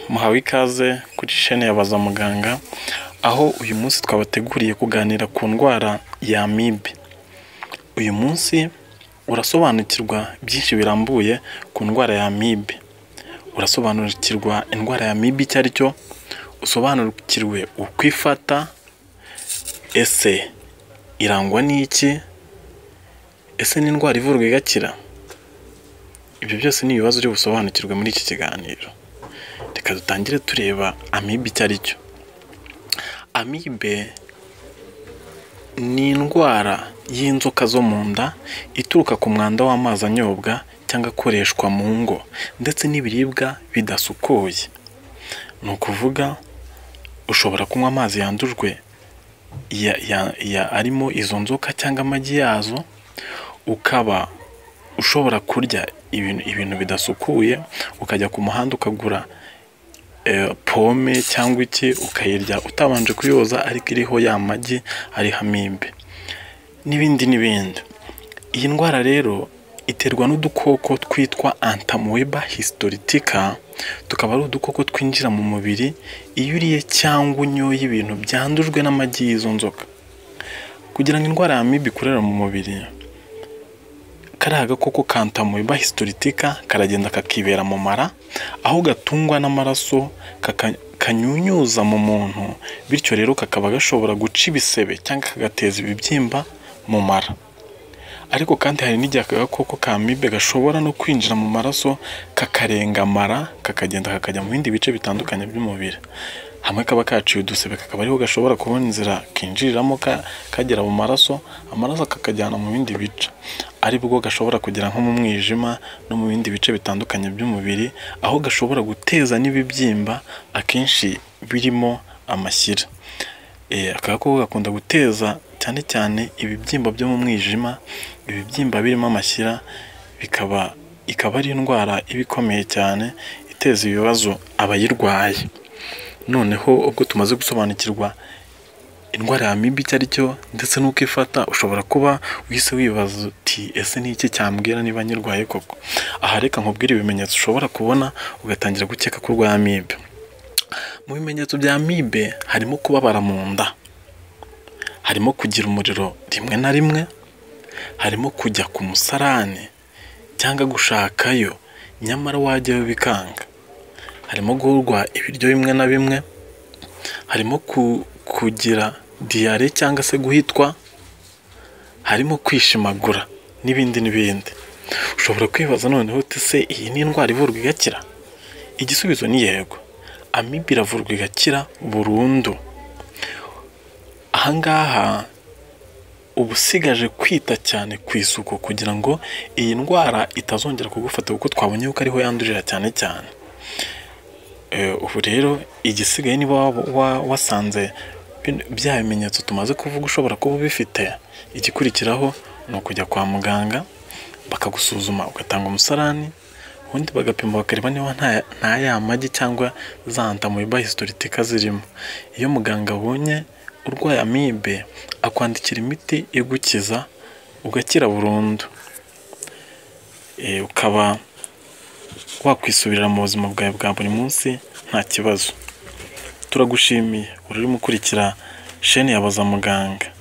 Muhawe ikaze kuri chaîne ya Baza Muganga, aho uyu munsi twabateguriye kuganira ku ndwara ya amibe. Uyu munsi urasobanukirwa byinshi birambuye ku ndwara ya amibe. Urasobanukirwa indwara ya amibe icyo ari cyo, usobanukirwe uko ifata, ese irangwa n'iki, ese ni indwara ivurwa igakira. Ibyo byose ni ibibazo uri busobanukirwe muri iki kiganiro. Reka dutangire tureba amibe icyo ari cyo. Amibe ni indwara y'inzoka zo mu nda ituruka ku mwanda w'amazi anyobwa cyangwa akoreshwa mu ngo ndetse n'ibiribwa bidasukuye. Ni ukuvuga ushobora kunywa amazi yandujwe arimo izo nzoka cyangwa amagi yazo, ukaba ushobora kurya ibintu bidasukuye, ukajya ku muhanda ukagura pome cyangwa iki ukayirya utabanje kuyoza ariko iriho ya magi ariho amibe n'ibindi n'ibindi. Iyi ndwara rero iterwa n'udukoko twitwa Entamoeba histolytica, tukaba ari udukoko twinjira mu mubiri iyo uriye cyangwa unyoye ibintu byandujwe n'amagi y'izo nzoka. Kugira ngo indwara ya amibe ikorera mu mubiri, kariya gakoko ka Entamoeba histolytica karagenda kakibera mu mara, aho gatungwa n'amaraso kanyunyuza mu muntu, bityo rero kakaba gashobora guca ibisebe cyangwa kagateza ibibyimba mu mara. Ariko kandi hari n'igihe aka gakoko ka amibe gashobora no kwinjira mu maraso kakarenga amara, kakagenda kakajya mu bindi bice bitandukanye by'umubiri. Hamwe kaba kaciye udusebe, kakaba ariho gashobora kubona inzira kinjiriramo kagera mu maraso, amaraso kakajyana mu bindi bice, aribwo gashobora kugera nko mu mwijima no mu bindi bice bitandukanye by'umubiri, aho gashobora guteza n'ibibyimba akenshi birimo amashyira. Aka gakoko gakunda guteza cyane cyane ibibyimba byo mu mwijima, ibibyimba birimo amashyira, ikaba ari indwara iba ikomeye cyane iteza ibibazo abayirwaye. Noneho ubwo tumaze gusobanukirwa indwara ya amibe icyo ari cyo ndetse n'uko ifata, ushobora kuba wise wibaza uti ese ni iki cyambwira niba nyirwaye koko? Aha reka nkubwire ibimenyetso ushobora kubona ugatangira gukeka ko urwaye amibe. Mu bimenyetso bya amibe harimo kubabara mu nda, harimo kugira umuriro rimwe na rimwe, harimo kujya ku musarani cyangwa gushakayo nyamara wajyayo bikanga, harimo guhurwa ibiryo bimwe na bimwe, harimo kugira diyare cyangwa se guhitwa, harimo kwishimagura n'ibindi n'ibindi. Ushobora kwibaza noneho uti se iyi ni indwara ivurwa igakira? Igisubizo ni yego, amibe iravurwa igakira burundu. Ahangaha uba usigaje kwita cyane ku isuku kugira ngo iyi ndwara itazongera kugufata, kuko twabonye ko ariho yandurira cyane cyane. Ubu rero igisigaye niba wasanze bya bimenyetso tumaze kuvuga ushobora kuba ubifite, igikurikiraho ni ukujya kwa muganga bakagusuzuma, ugatanga umusarani, ubundi bagapima bakareba niba nta ya magi cyangwa za Entamoeba histolytica zirimo. Iyo muganga abonye urwaye amibe akwandikira imiti igukiza ugakira burundu, ukaba wakwisubirira mu buzima bwawe bwa buri munsi nta kibazo. Turagushimiye urimo ukurikira chaîne ya Baza Muganga.